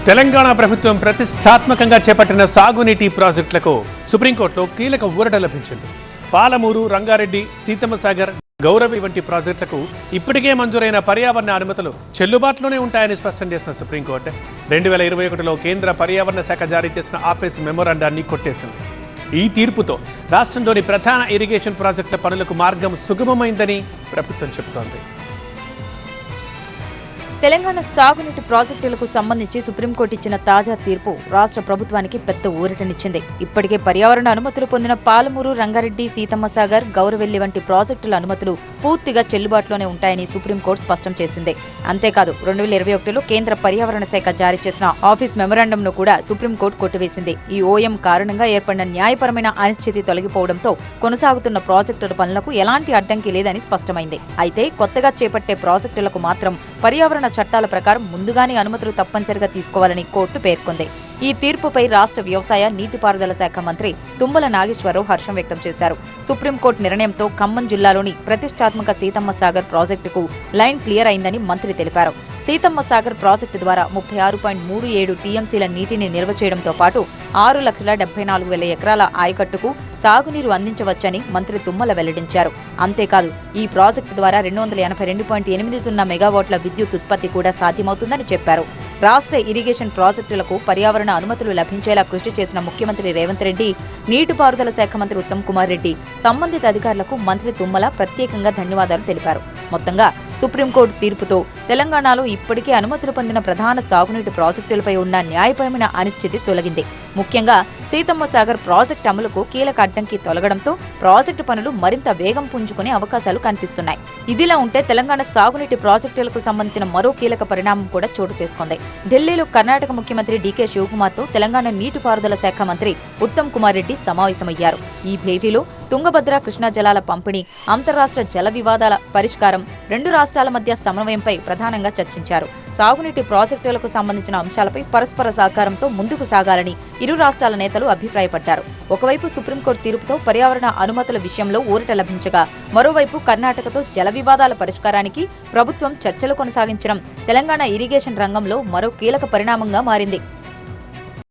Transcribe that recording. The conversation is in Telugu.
తెలంగాణ ప్రభుత్వం ప్రతిష్టాత్మకంగా చేపట్టిన సాగునీటి ప్రాజెక్టులకు సుప్రీంకోర్టులో కీలక ఊరట లభించింది. పాలమూరు, రంగారెడ్డి, సీతమ్మ సాగర్, గౌరవి వంటి ప్రాజెక్టులకు ఇప్పటికే మంజూరైన పర్యావరణ అనుమతులు చెల్లుబాటులోనే ఉంటాయని స్పష్టం చేసిన సుప్రీంకోర్టు 2021లో కేంద్ర పర్యావరణ శాఖ జారీ చేసిన ఆఫీస్ మెమోరాండాన్ని కొట్టేసింది. ఈ తీర్పుతో రాష్ట్రంలోని ప్రధాన ఇరిగేషన్ ప్రాజెక్టుల పనులకు మార్గం సుగమమైందని ప్రభుత్వం చెబుతోంది. తెలంగాణ సాగునీటి ప్రాజెక్టులకు సంబంధించి సుప్రీంకోర్టు ఇచ్చిన తాజా తీర్పు రాష్ట్ర ప్రభుత్వానికి పెద్ద ఊరటనిచ్చింది. ఇప్పటికే పర్యావరణ అనుమతులు పొందిన పాలమూరు, రంగారెడ్డి, సీతమ్మ సాగర్, గౌరవెల్లి వంటి ప్రాజెక్టుల అనుమతులు పూర్తిగా చెల్లుబాటులోనే ఉంటాయని సుప్రీంకోర్టు స్పష్టం చేసింది. అంతేకాదు 2021లో కేంద్ర పర్యావరణ శాఖ జారీ చేసిన ఆఫీస్ మెమరాండంను కూడా సుప్రీంకోర్టు కొట్టివేసింది. ఈ ఓఎం కారణంగా ఏర్పడిన న్యాయపరమైన అనిశ్చితి తొలగిపోవడంతో కొనసాగుతున్న ప్రాజెక్టుల పనులకు ఎలాంటి అడ్డంకి లేదని స్పష్టమైంది. అయితే కొత్తగా చేపట్టే ప్రాజెక్టులకు మాత్రం పర్యావరణ చట్టాల ప్రకారం ముందుగానే అనుమతులు తప్పనిసరిగా తీసుకోవాలని కోర్టు పేర్కొంది. ఈ తీర్పుపై రాష్ట్ర వ్యవసాయ, నీటిపారుదల శాఖ మంత్రి తుమ్మల నాగేశ్వరరావు హర్షం వ్యక్తం చేశారు. సుప్రీంకోర్టు నిర్ణయంతో ఖమ్మం జిల్లాలోని ప్రతిష్టాత్మక సీతమ్మ సాగర్ ప్రాజెక్టుకు లైన్ క్లియర్ అయిందని మంత్రి తెలిపారు. సీతమ్మ సాగర్ ప్రాజెక్టు ద్వారా 36.37 టీఎంసీల నీటిని నిల్వ చేయడంతో పాటు 6,74,000 ఎకరాల ఆయకట్టుకు సాగునీరు అందించవచ్చని మంత్రి తుమ్మల వెల్లడించారు. అంతేకాదు ఈ ప్రాజెక్టు ద్వారా 282.80 మెగావాట్ల విద్యుత్ ఉత్పత్తి కూడా సాధ్యమవుతుందని చెప్పారు. రాష్ట్ర ఇరిగేషన్ ప్రాజెక్టులకు పర్యావరణ అనుమతులు లభించేలా కృషి చేసిన ముఖ్యమంత్రి రేవంత్ రెడ్డి, నీటిపారుదల శాఖ మంత్రి ఉత్తమ్ కుమార్ రెడ్డి, సంబంధిత అధికారులకు మంత్రి తుమ్మల ప్రత్యేకంగా ధన్యవాదాలు తెలిపారు. మొత్తంగా సుప్రీంకోర్టు తీర్పుతో తెలంగాణలో ఇప్పటికే అనుమతులు పొందిన ప్రధాన సాగునీటి ప్రాజెక్టులపై ఉన్న న్యాయపరమైన అనిశ్చితి తొలగింది. ముఖ్యంగా సీతమ్మ సాగర్ ప్రాజెక్టు అమలుకు కీలక అడ్డంకి తొలగడంతో ప్రాజెక్టు పనులు మరింత వేగం పుంజుకునే అవకాశాలు కనిపిస్తున్నాయి. ఇదిలా ఉంటే తెలంగాణ సాగునీటి ప్రాజెక్టులకు సంబంధించిన మరో కీలక పరిణామం కూడా చోటు చేసుకుంది. ఢిల్లీలో కర్ణాటక ముఖ్యమంత్రి డీకే శివకుమార్తో తెలంగాణ నీటిపారుదల శాఖ మంత్రి ఉత్తమ్ కుమార్ రెడ్డి సమావేశమయ్యారు. ఈ భేటీలో తుంగభద్ర, కృష్ణా జలాల పంపిణీ, అంతర్రాష్ట్ర జల వివాదాల పరిష్కారం, రెండు రాష్ట్రాల మధ్య సమన్వయంపై ప్రధానంగా చర్చించారు. సాగునీటి ప్రాజెక్టులకు సంబంధించిన అంశాలపై పరస్పర సహకారంతో ముందుకు సాగాలని ఇరు రాష్ట్రాల నేతలు అభిప్రాయపడ్డారు. ఒకవైపు సుప్రీంకోర్టు తీర్పుతో పర్యావరణ అనుమతుల విషయంలో ఊరట లభించగా, మరోవైపు కర్ణాటకతో జల వివాదాల పరిష్కారానికి ప్రభుత్వం చర్చలు కొనసాగించడం తెలంగాణ ఇరిగేషన్ రంగంలో మరో కీలక పరిణామంగా మారింది.